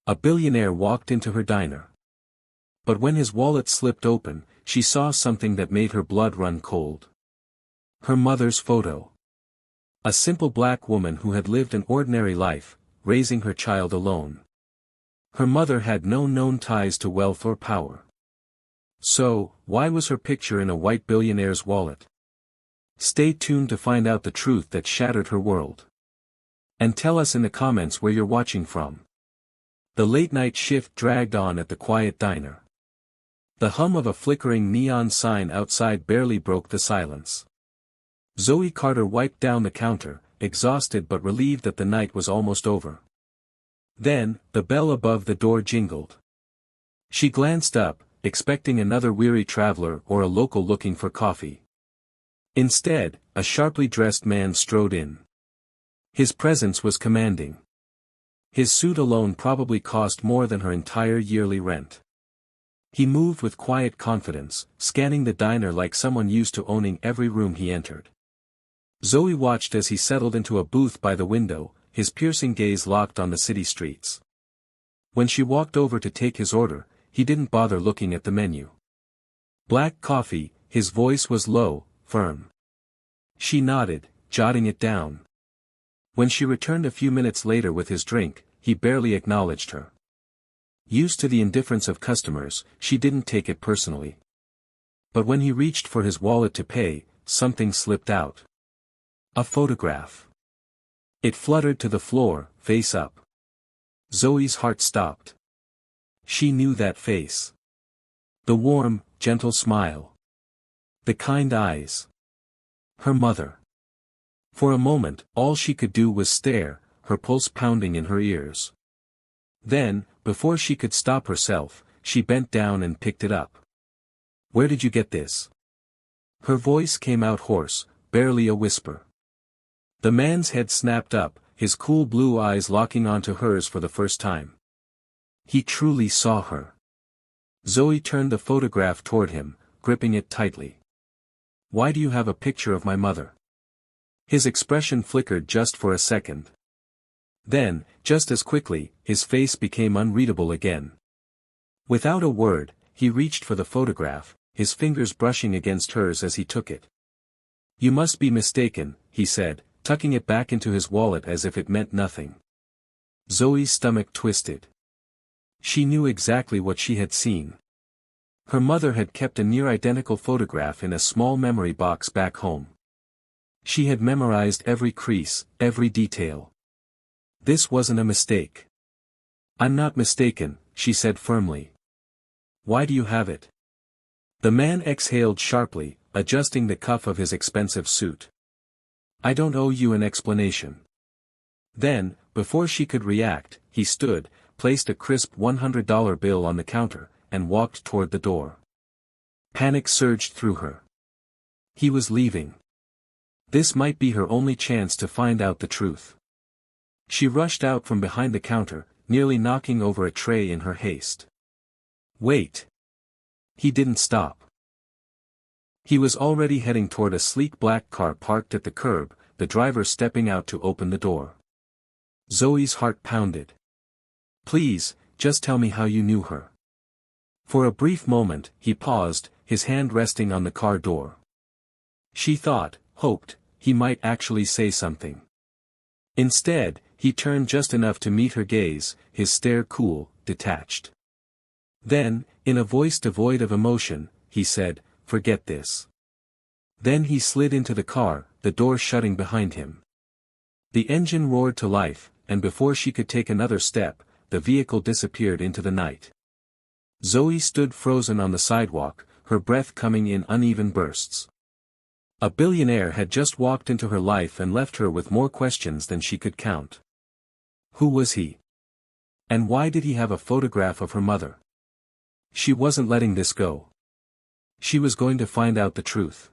A billionaire walked into her diner. But when his wallet slipped open, she saw something that made her blood run cold. Her mother's photo. A simple black woman who had lived an ordinary life, raising her child alone. Her mother had no known ties to wealth or power. So, why was her picture in a white billionaire's wallet? Stay tuned to find out the truth that shattered her world. And tell us in the comments where you're watching from. The late-night shift dragged on at the quiet diner. The hum of a flickering neon sign outside barely broke the silence. Zoe Carter wiped down the counter, exhausted but relieved that the night was almost over. Then, the bell above the door jingled. She glanced up, expecting another weary traveler or a local looking for coffee. Instead, a sharply dressed man strode in. His presence was commanding. His suit alone probably cost more than her entire yearly rent. He moved with quiet confidence, scanning the diner like someone used to owning every room he entered. Zoe watched as he settled into a booth by the window, his piercing gaze locked on the city streets. When she walked over to take his order, he didn't bother looking at the menu. Black coffee, his voice was low, firm. She nodded, jotting it down. When she returned a few minutes later with his drink, he barely acknowledged her. Used to the indifference of customers, she didn't take it personally. But when he reached for his wallet to pay, something slipped out. A photograph. It fluttered to the floor, face up. Zoe's heart stopped. She knew that face. The warm, gentle smile. The kind eyes. Her mother. For a moment, all she could do was stare, her pulse pounding in her ears. Then, before she could stop herself, she bent down and picked it up. "Where did you get this?" Her voice came out hoarse, barely a whisper. The man's head snapped up, his cool blue eyes locking onto hers for the first time. He truly saw her. Zoe turned the photograph toward him, gripping it tightly. "Why do you have a picture of my mother?" His expression flickered just for a second. Then, just as quickly, his face became unreadable again. Without a word, he reached for the photograph, his fingers brushing against hers as he took it. "You must be mistaken," he said, tucking it back into his wallet as if it meant nothing. Zoe's stomach twisted. She knew exactly what she had seen. Her mother had kept a near-identical photograph in a small memory box back home. She had memorized every crease, every detail. This wasn't a mistake. "I'm not mistaken," she said firmly. "Why do you have it?" The man exhaled sharply, adjusting the cuff of his expensive suit. "I don't owe you an explanation." Then, before she could react, he stood, placed a crisp $100 bill on the counter, and walked toward the door. Panic surged through her. He was leaving. This might be her only chance to find out the truth. She rushed out from behind the counter, nearly knocking over a tray in her haste. "Wait." He didn't stop. He was already heading toward a sleek black car parked at the curb, the driver stepping out to open the door. Zoe's heart pounded. "Please, just tell me how you knew her." For a brief moment, he paused, his hand resting on the car door. She thought, hoped, he might actually say something. Instead, he turned just enough to meet her gaze, his stare cool, detached. Then, in a voice devoid of emotion, he said, "Forget this." Then he slid into the car, the door shutting behind him. The engine roared to life, and before she could take another step, the vehicle disappeared into the night. Zoe stood frozen on the sidewalk, her breath coming in uneven bursts. A billionaire had just walked into her life and left her with more questions than she could count. Who was he? And why did he have a photograph of her mother? She wasn't letting this go. She was going to find out the truth.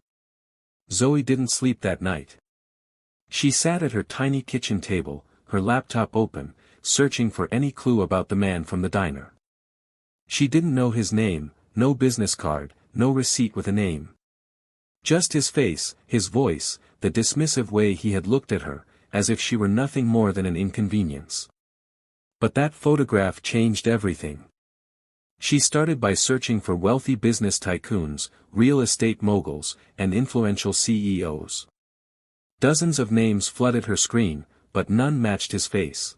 Zoe didn't sleep that night. She sat at her tiny kitchen table, her laptop open, searching for any clue about the man from the diner. She didn't know his name, no business card, no receipt with a name. Just his face, his voice, the dismissive way he had looked at her, as if she were nothing more than an inconvenience. But that photograph changed everything. She started by searching for wealthy business tycoons, real estate moguls, and influential CEOs. Dozens of names flooded her screen, but none matched his face.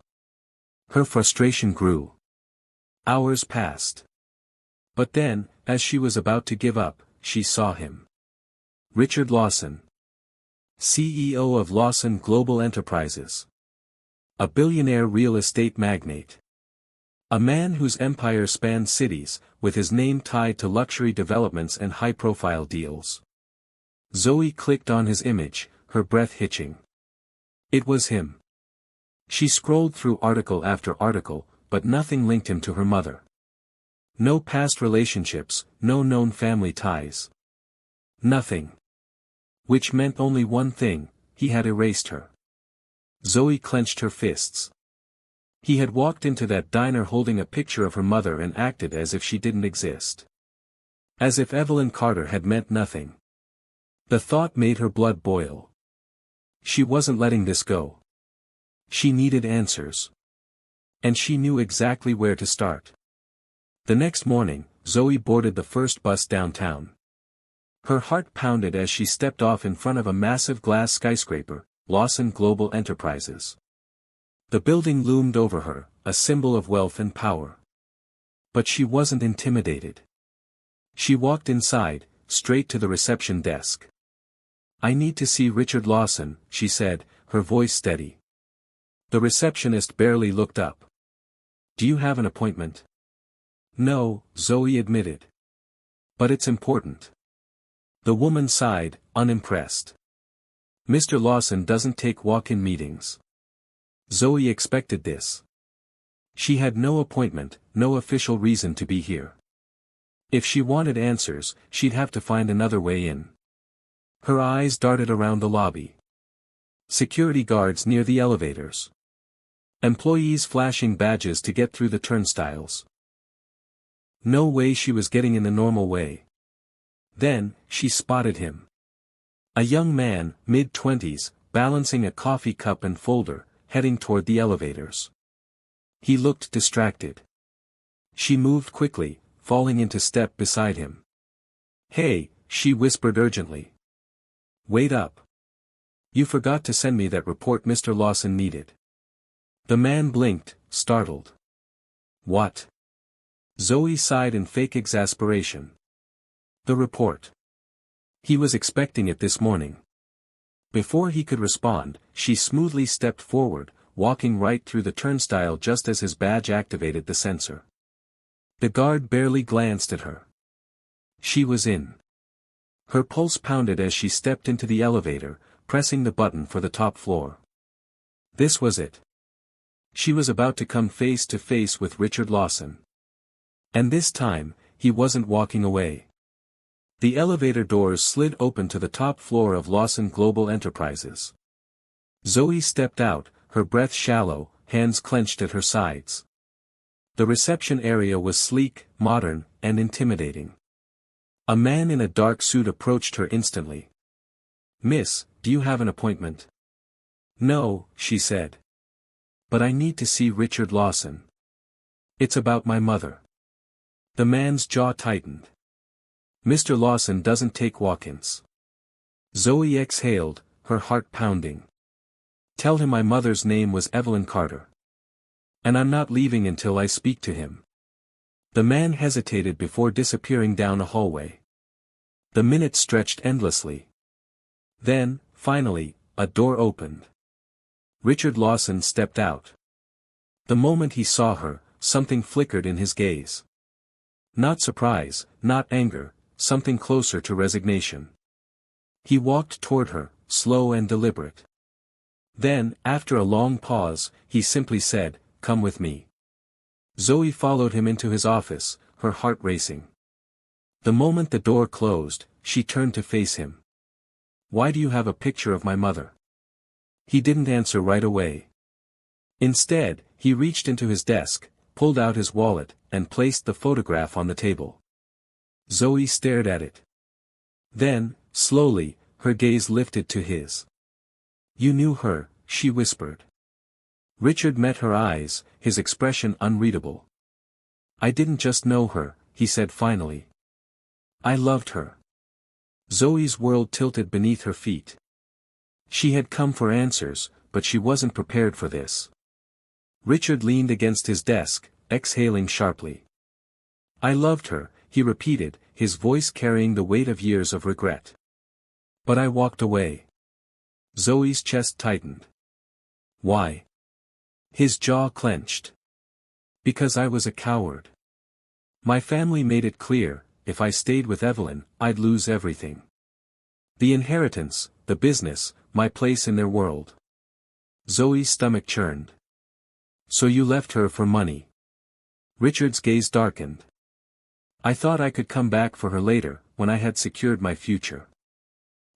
Her frustration grew. Hours passed. But then, as she was about to give up, she saw him. Richard Lawson, CEO of Lawson Global Enterprises. A billionaire real estate magnate. A man whose empire spanned cities, with his name tied to luxury developments and high-profile deals. Zoe clicked on his image, her breath hitching. It was him. She scrolled through article after article, but nothing linked him to her mother. No past relationships, no known family ties. Nothing. Which meant only one thing: he had erased her. Zoe clenched her fists. He had walked into that diner holding a picture of her mother and acted as if she didn't exist. As if Evelyn Carter had meant nothing. The thought made her blood boil. She wasn't letting this go. She needed answers. And she knew exactly where to start. The next morning, Zoe boarded the first bus downtown. Her heart pounded as she stepped off in front of a massive glass skyscraper, Lawson Global Enterprises. The building loomed over her, a symbol of wealth and power. But she wasn't intimidated. She walked inside, straight to the reception desk. "I need to see Richard Lawson," she said, her voice steady. The receptionist barely looked up. "Do you have an appointment?" "No," Zoe admitted. "But it's important." The woman sighed, unimpressed. "Mr. Lawson doesn't take walk-in meetings." Zoe expected this. She had no appointment, no official reason to be here. If she wanted answers, she'd have to find another way in. Her eyes darted around the lobby. Security guards near the elevators. Employees flashing badges to get through the turnstiles. No way she was getting in the normal way. Then, she spotted him. A young man, mid-20s, balancing a coffee cup and folder, heading toward the elevators. He looked distracted. She moved quickly, falling into step beside him. "Hey," she whispered urgently. "Wait up. You forgot to send me that report Mr. Lawson needed." The man blinked, startled. "What?" Zoe sighed in fake exasperation. "The report. He was expecting it this morning." Before he could respond, she smoothly stepped forward, walking right through the turnstile just as his badge activated the sensor. The guard barely glanced at her. She was in. Her pulse pounded as she stepped into the elevator, pressing the button for the top floor. This was it. She was about to come face to face with Richard Lawson. And this time, he wasn't walking away. The elevator doors slid open to the top floor of Lawson Global Enterprises. Zoe stepped out, her breath shallow, hands clenched at her sides. The reception area was sleek, modern, and intimidating. A man in a dark suit approached her instantly. "Miss, do you have an appointment?" "No," she said. "But I need to see Richard Lawson. It's about my mother." The man's jaw tightened. "Mr. Lawson doesn't take walk-ins." Zoe exhaled, her heart pounding. "Tell him my mother's name was Evelyn Carter. And I'm not leaving until I speak to him." The man hesitated before disappearing down a hallway. The minutes stretched endlessly. Then, finally, a door opened. Richard Lawson stepped out. The moment he saw her, something flickered in his gaze. Not surprise, not anger, something closer to resignation. He walked toward her, slow and deliberate. Then, after a long pause, he simply said, "Come with me." Zoe followed him into his office, her heart racing. The moment the door closed, she turned to face him. "Why do you have a picture of my mother?" He didn't answer right away. Instead, he reached into his desk, pulled out his wallet, and placed the photograph on the table. Zoe stared at it. Then, slowly, her gaze lifted to his. "You knew her," she whispered. Richard met her eyes, his expression unreadable. I didn't just know her, he said finally. I loved her. Zoe's world tilted beneath her feet. She had come for answers, but she wasn't prepared for this. Richard leaned against his desk, exhaling sharply. I loved her, he repeated, his voice carrying the weight of years of regret. But I walked away. Zoe's chest tightened. Why? His jaw clenched. Because I was a coward. My family made it clear, if I stayed with Evelyn, I'd lose everything. The inheritance, the business, my place in their world. Zoe's stomach churned. So you left her for money? Richard's gaze darkened. I thought I could come back for her later, when I had secured my future.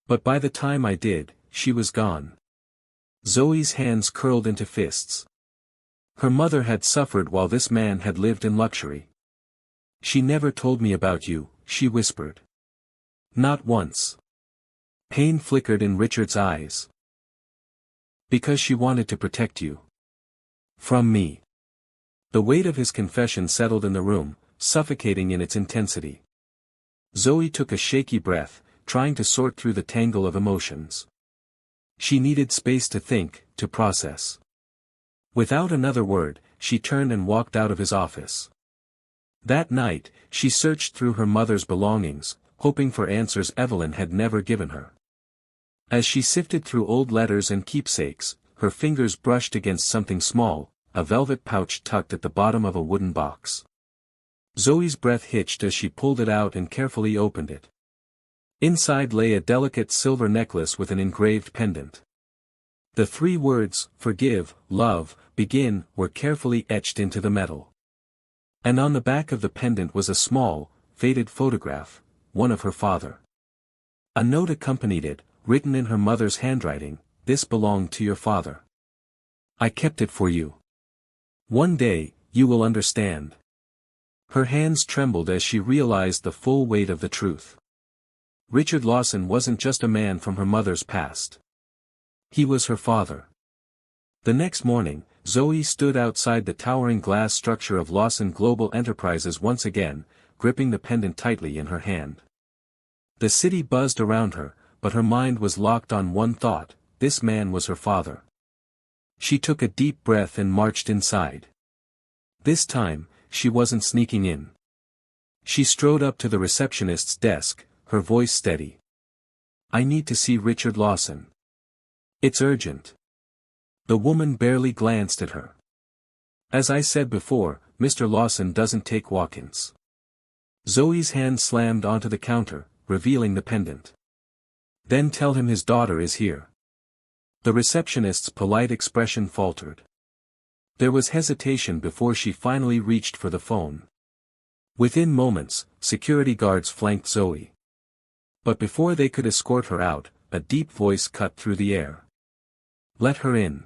But by the time I did, she was gone. Zoe's hands curled into fists. Her mother had suffered while this man had lived in luxury. She never told me about you, she whispered. Not once. Pain flickered in Richard's eyes. Because she wanted to protect you. From me. The weight of his confession settled in the room, suffocating in its intensity. Zoe took a shaky breath, trying to sort through the tangle of emotions. She needed space to think, to process. Without another word, she turned and walked out of his office. That night, she searched through her mother's belongings, hoping for answers Evelyn had never given her. As she sifted through old letters and keepsakes, her fingers brushed against something small, a velvet pouch tucked at the bottom of a wooden box. Zoe's breath hitched as she pulled it out and carefully opened it. Inside lay a delicate silver necklace with an engraved pendant. The 3 words, forgive, love, begin, were carefully etched into the metal. And on the back of the pendant was a small, faded photograph, one of her father. A note accompanied it, written in her mother's handwriting, this belonged to your father. I kept it for you. One day, you will understand. Her hands trembled as she realized the full weight of the truth. Richard Lawson wasn't just a man from her mother's past. He was her father. The next morning, Zoe stood outside the towering glass structure of Lawson Global Enterprises once again, gripping the pendant tightly in her hand. The city buzzed around her, but her mind was locked on one thought: this man was her father. She took a deep breath and marched inside. This time, she wasn't sneaking in. She strode up to the receptionist's desk, her voice steady. I need to see Richard Lawson. It's urgent. The woman barely glanced at her. As I said before, Mr. Lawson doesn't take walk-ins. Zoe's hand slammed onto the counter, revealing the pendant. Then tell him his daughter is here. The receptionist's polite expression faltered. There was hesitation before she finally reached for the phone. Within moments, security guards flanked Zoe. But before they could escort her out, a deep voice cut through the air. Let her in.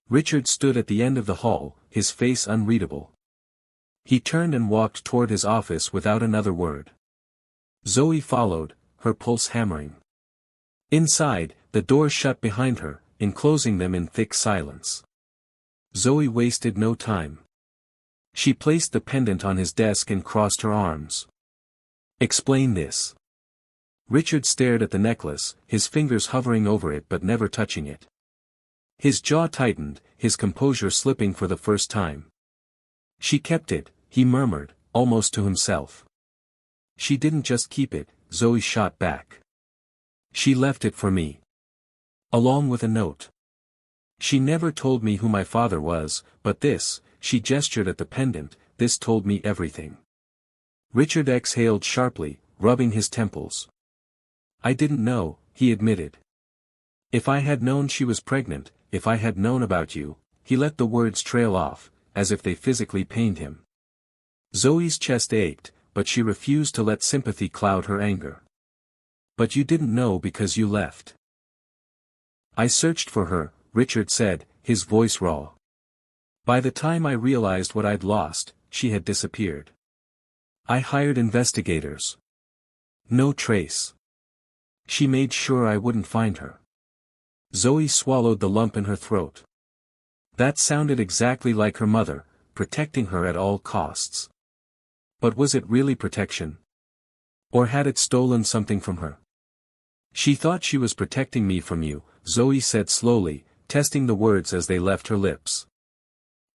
Richard stood at the end of the hall, his face unreadable. He turned and walked toward his office without another word. Zoe followed, her pulse hammering. Inside, the door shut behind her, enclosing them in thick silence. Zoe wasted no time. She placed the pendant on his desk and crossed her arms. Explain this. Richard stared at the necklace, his fingers hovering over it but never touching it. His jaw tightened, his composure slipping for the first time. She kept it, he murmured, almost to himself. She didn't just keep it, Zoe shot back. She left it for me. Along with a note. She never told me who my father was, but this, she gestured at the pendant, this told me everything. Richard exhaled sharply, rubbing his temples. I didn't know, he admitted. If I had known she was pregnant, if I had known about you, he let the words trail off, as if they physically pained him. Zoe's chest ached, but she refused to let sympathy cloud her anger. But you didn't know because you left. I searched for her, Richard said, his voice raw. By the time I realized what I'd lost, she had disappeared. I hired investigators. No trace. She made sure I wouldn't find her. Zoe swallowed the lump in her throat. That sounded exactly like her mother, protecting her at all costs. But was it really protection? Or had it stolen something from her? She thought she was protecting me from you, Zoe said slowly, testing the words as they left her lips.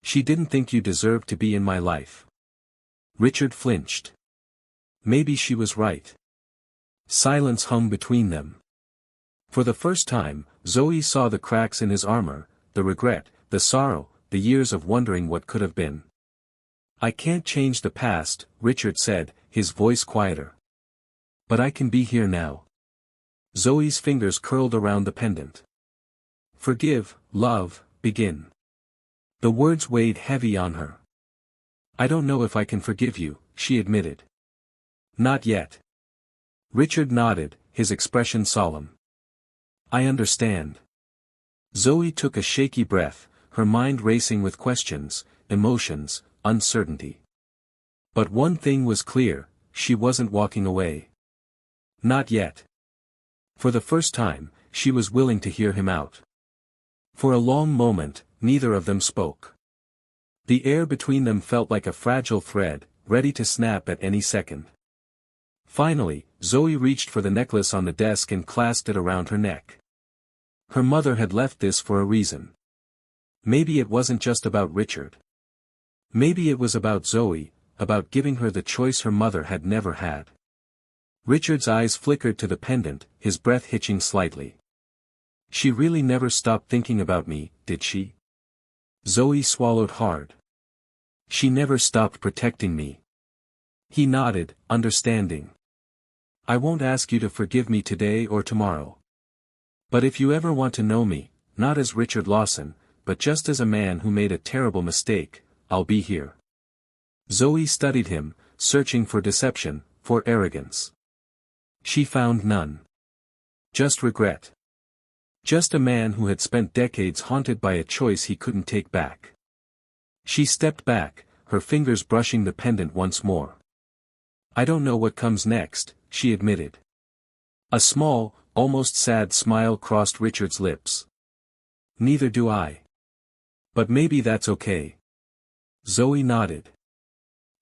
She didn't think you deserved to be in my life. Richard flinched. Maybe she was right. Silence hung between them. For the first time, Zoe saw the cracks in his armor, the regret, the sorrow, the years of wondering what could have been. I can't change the past, Richard said, his voice quieter. But I can be here now. Zoe's fingers curled around the pendant. Forgive, love, begin. The words weighed heavy on her. I don't know if I can forgive you, she admitted. Not yet. Richard nodded, his expression solemn. I understand. Zoe took a shaky breath, her mind racing with questions, emotions, uncertainty. But one thing was clear, she wasn't walking away. Not yet. For the first time, she was willing to hear him out. For a long moment, neither of them spoke. The air between them felt like a fragile thread, ready to snap at any second. Finally, Zoe reached for the necklace on the desk and clasped it around her neck. Her mother had left this for a reason. Maybe it wasn't just about Richard. Maybe it was about Zoe, about giving her the choice her mother had never had. Richard's eyes flickered to the pendant, his breath hitching slightly. She really never stopped thinking about me, did she? Zoe swallowed hard. She never stopped protecting me. He nodded, understanding. I won't ask you to forgive me today or tomorrow. But if you ever want to know me, not as Richard Lawson, but just as a man who made a terrible mistake, I'll be here. Zoe studied him, searching for deception, for arrogance. She found none. Just regret. Just a man who had spent decades haunted by a choice he couldn't take back. She stepped back, her fingers brushing the pendant once more. I don't know what comes next, she admitted. A small, almost sad smile crossed Richard's lips. Neither do I. But maybe that's okay. Zoe nodded.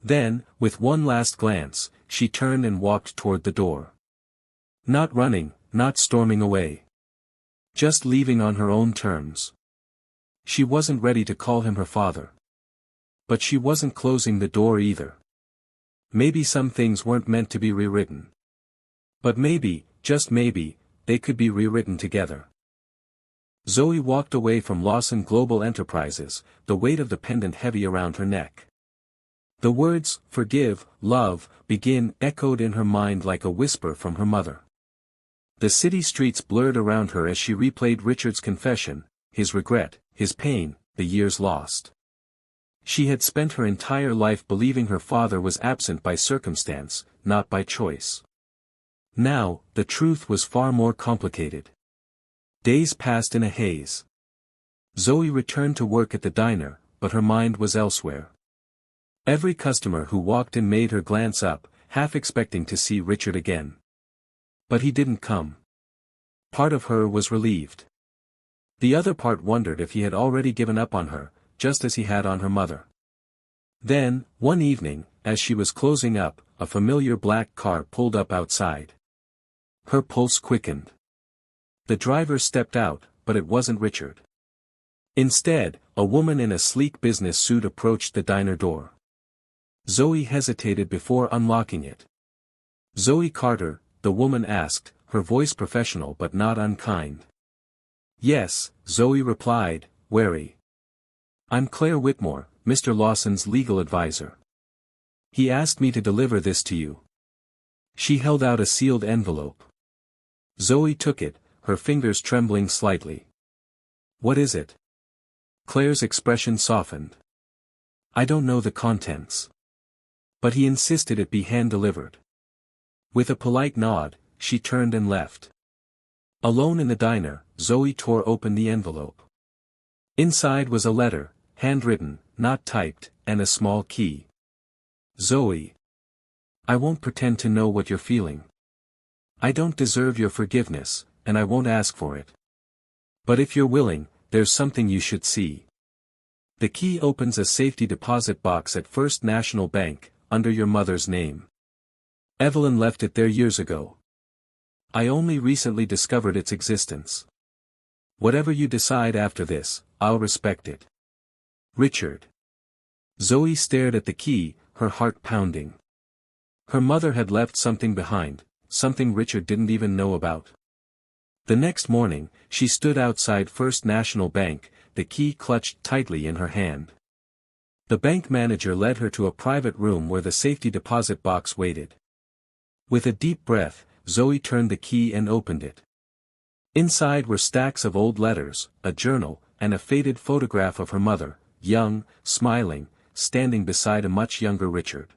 Then, with one last glance, she turned and walked toward the door. Not running, not storming away. Just leaving on her own terms. She wasn't ready to call him her father. But she wasn't closing the door either. Maybe some things weren't meant to be rewritten. But maybe, just maybe, they could be rewritten together. Zoe walked away from Lawson Global Enterprises, the weight of the pendant heavy around her neck. The words, forgive, love, begin, echoed in her mind like a whisper from her mother. The city streets blurred around her as she replayed Richard's confession, his regret, his pain, the years lost. She had spent her entire life believing her father was absent by circumstance, not by choice. Now, the truth was far more complicated. Days passed in a haze. Zoe returned to work at the diner, but her mind was elsewhere. Every customer who walked in made her glance up, half expecting to see Richard again. But he didn't come. Part of her was relieved. The other part wondered if he had already given up on her, just as he had on her mother. Then, one evening, as she was closing up, a familiar black car pulled up outside. Her pulse quickened. The driver stepped out, but it wasn't Richard. Instead, a woman in a sleek business suit approached the diner door. Zoe hesitated before unlocking it. Zoe Carter, the woman asked, her voice professional but not unkind. Yes, Zoe replied, wary. I'm Claire Whitmore, Mr. Lawson's legal advisor. He asked me to deliver this to you. She held out a sealed envelope. Zoe took it, her fingers trembling slightly. What is it? Claire's expression softened. I don't know the contents. But he insisted it be hand-delivered. With a polite nod, she turned and left. Alone in the diner, Zoe tore open the envelope. Inside was a letter, handwritten, not typed, and a small key. Zoe. I won't pretend to know what you're feeling. I don't deserve your forgiveness, and I won't ask for it. But if you're willing, there's something you should see. The key opens a safety deposit box at First National Bank, under your mother's name. Evelyn left it there years ago. I only recently discovered its existence. Whatever you decide after this, I'll respect it. Richard. Zoe stared at the key, her heart pounding. Her mother had left something behind, something Richard didn't even know about. The next morning, she stood outside First National Bank, the key clutched tightly in her hand. The bank manager led her to a private room where the safety deposit box waited. With a deep breath, Zoe turned the key and opened it. Inside were stacks of old letters, a journal, and a faded photograph of her mother, young, smiling, standing beside a much younger Richard.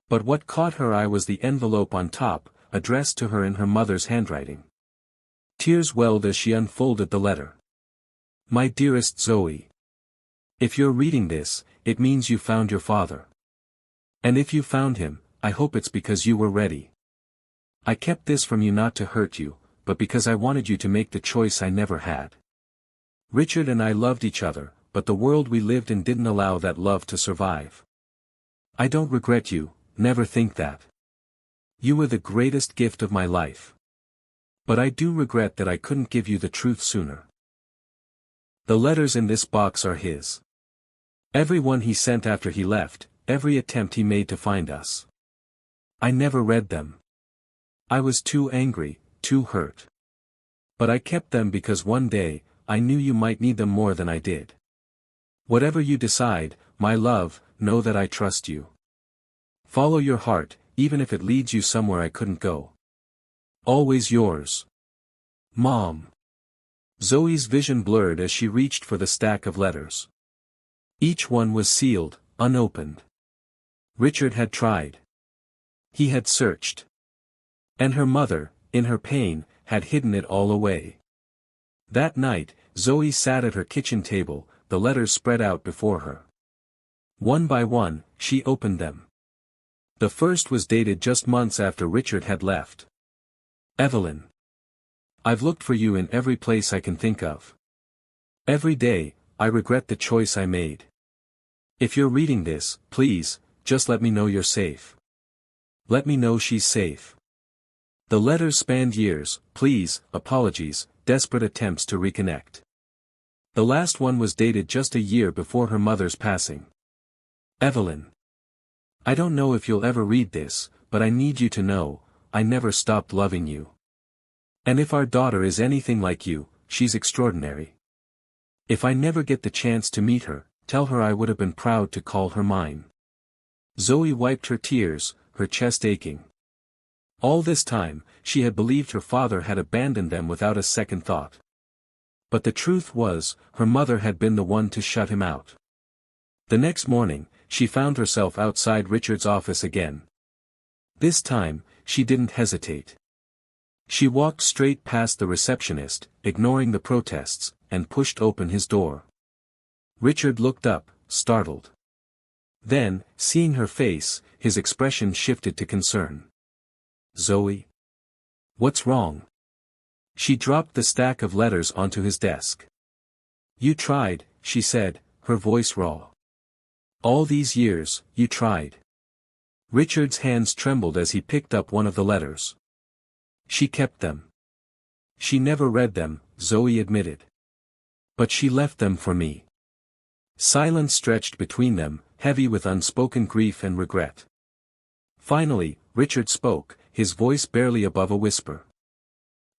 But what caught her eye was the envelope on top, addressed to her in her mother's handwriting. Tears welled as she unfolded the letter. My dearest Zoe. If you're reading this, it means you found your father. And if you found him, I hope it's because you were ready. I kept this from you not to hurt you, but because I wanted you to make the choice I never had. Richard and I loved each other, but the world we lived in didn't allow that love to survive. I don't regret you, never think that. You were the greatest gift of my life. But I do regret that I couldn't give you the truth sooner. The letters in this box are his. Every one he sent after he left, every attempt he made to find us. I never read them. I was too angry, too hurt. But I kept them because one day, I knew you might need them more than I did. Whatever you decide, my love, know that I trust you. Follow your heart, even if it leads you somewhere I couldn't go. Always yours. Mom. Zoe's vision blurred as she reached for the stack of letters. Each one was sealed, unopened. Richard had tried. He had searched. And her mother, in her pain, had hidden it all away. That night, Zoe sat at her kitchen table, the letters spread out before her. One by one, she opened them. The first was dated just months after Richard had left. Evelyn. I've looked for you in every place I can think of. Every day, I regret the choice I made. If you're reading this, please, just let me know you're safe. Let me know she's safe. The letters spanned years, pleas, apologies, desperate attempts to reconnect. The last one was dated just a year before her mother's passing. Evelyn. I don't know if you'll ever read this, but I need you to know, I never stopped loving you. And if our daughter is anything like you, she's extraordinary. If I never get the chance to meet her, tell her I would have been proud to call her mine. Zoe wiped her tears, her chest aching. All this time, she had believed her father had abandoned them without a second thought. But the truth was, her mother had been the one to shut him out. The next morning, she found herself outside Richard's office again. This time, she didn't hesitate. She walked straight past the receptionist, ignoring the protests, and pushed open his door. Richard looked up, startled. Then, seeing her face, his expression shifted to concern. Zoe? What's wrong? She dropped the stack of letters onto his desk. You tried, she said, her voice raw. All these years, you tried. Richard's hands trembled as he picked up one of the letters. She kept them. She never read them, Zoe admitted. But she left them for me. Silence stretched between them, heavy with unspoken grief and regret. Finally, Richard spoke, his voice barely above a whisper.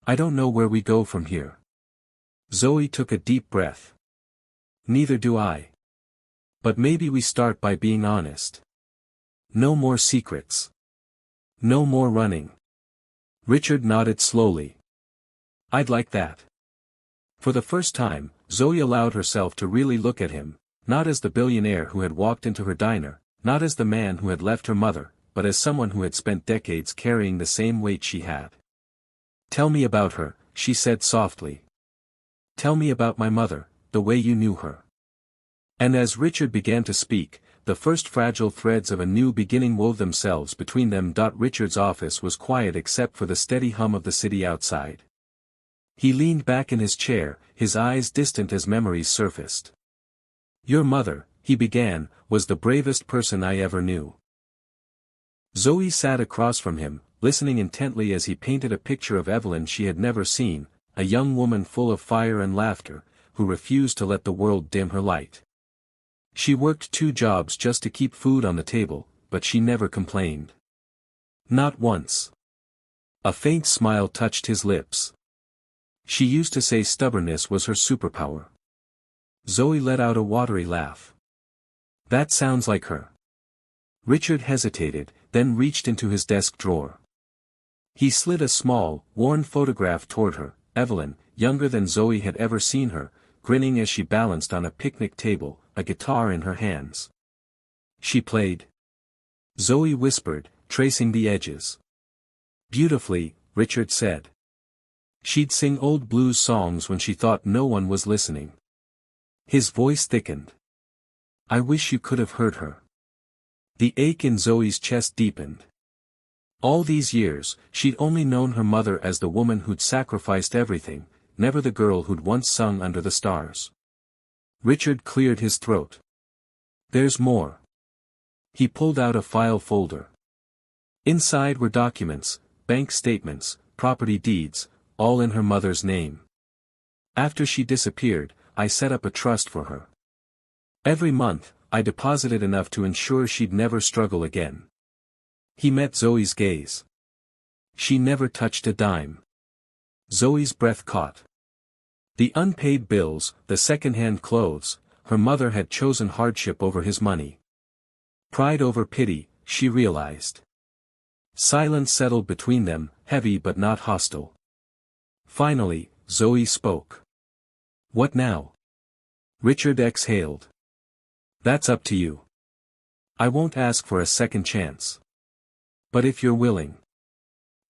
I don't know where we go from here. Zoe took a deep breath. Neither do I. But maybe we start by being honest. No more secrets. No more running. Richard nodded slowly. I'd like that. For the first time, Zoe allowed herself to really look at him, not as the billionaire who had walked into her diner, not as the man who had left her mother, but as someone who had spent decades carrying the same weight she had. Tell me about her, she said softly. Tell me about my mother, the way you knew her. And as Richard began to speak, the first fragile threads of a new beginning wove themselves between them. Richard's office was quiet except for the steady hum of the city outside. He leaned back in his chair, his eyes distant as memories surfaced. Your mother, he began, was the bravest person I ever knew. Zoe sat across from him, listening intently as he painted a picture of Evelyn she had never seen, a young woman full of fire and laughter, who refused to let the world dim her light. She worked 2 jobs just to keep food on the table, but she never complained. Not once. A faint smile touched his lips. She used to say stubbornness was her superpower. Zoe let out a watery laugh. That sounds like her. Richard hesitated, then reached into his desk drawer. He slid a small, worn photograph toward her, Evelyn, younger than Zoe had ever seen her, grinning as she balanced on a picnic table, a guitar in her hands. She played. Zoe whispered, tracing the edges. Beautifully, Richard said. She'd sing old blues songs when she thought no one was listening. His voice thickened. I wish you could have heard her. The ache in Zoe's chest deepened. All these years, she'd only known her mother as the woman who'd sacrificed everything, never the girl who'd once sung under the stars. Richard cleared his throat. There's more. He pulled out a file folder. Inside were documents, bank statements, property deeds, all in her mother's name. After she disappeared, I set up a trust for her. Every month, I deposited enough to ensure she'd never struggle again. He met Zoe's gaze. She never touched a dime. Zoe's breath caught. The unpaid bills, the second-hand clothes, her mother had chosen hardship over his money. Pride over pity, she realized. Silence settled between them, heavy but not hostile. Finally, Zoe spoke. What now? Richard exhaled. That's up to you. I won't ask for a second chance. But if you're willing.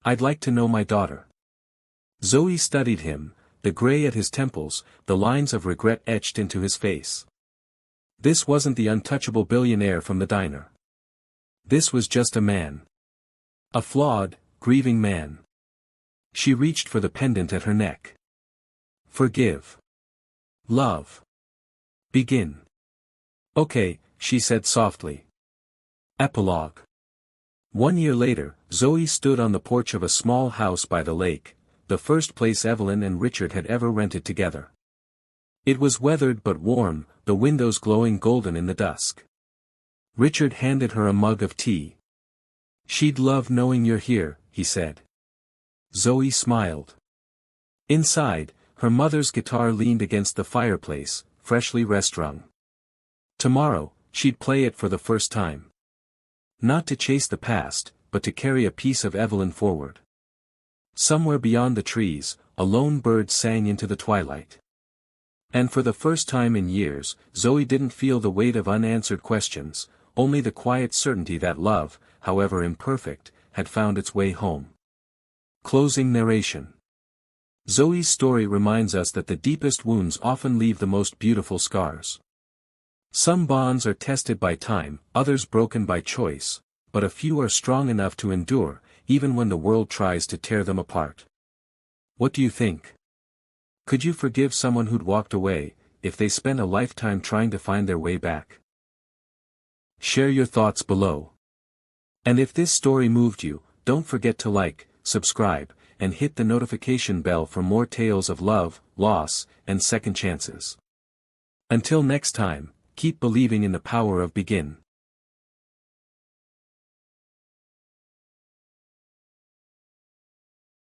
I'd like to know my daughter. Zoe studied him, the gray at his temples, the lines of regret etched into his face. This wasn't the untouchable billionaire from the diner. This was just a man. A flawed, grieving man. She reached for the pendant at her neck. Forgive. Love. Begin. Okay, she said softly. Epilogue. 1 year later, Zoe stood on the porch of a small house by the lake, the first place Evelyn and Richard had ever rented together. It was weathered but warm, the windows glowing golden in the dusk. Richard handed her a mug of tea. She'd love knowing you're here, he said. Zoe smiled. Inside, her mother's guitar leaned against the fireplace, freshly restrung. Tomorrow, she'd play it for the first time. Not to chase the past, but to carry a piece of Evelyn forward. Somewhere beyond the trees, a lone bird sang into the twilight. And for the first time in years, Zoe didn't feel the weight of unanswered questions, only the quiet certainty that love, however imperfect, had found its way home. Closing narration. Zoe's story reminds us that the deepest wounds often leave the most beautiful scars. Some bonds are tested by time, others broken by choice, but a few are strong enough to endure, even when the world tries to tear them apart. What do you think? Could you forgive someone who'd walked away, if they spent a lifetime trying to find their way back? Share your thoughts below. And if this story moved you, don't forget to like, subscribe, and hit the notification bell for more tales of love, loss, and second chances. Until next time, keep believing in the power of begin.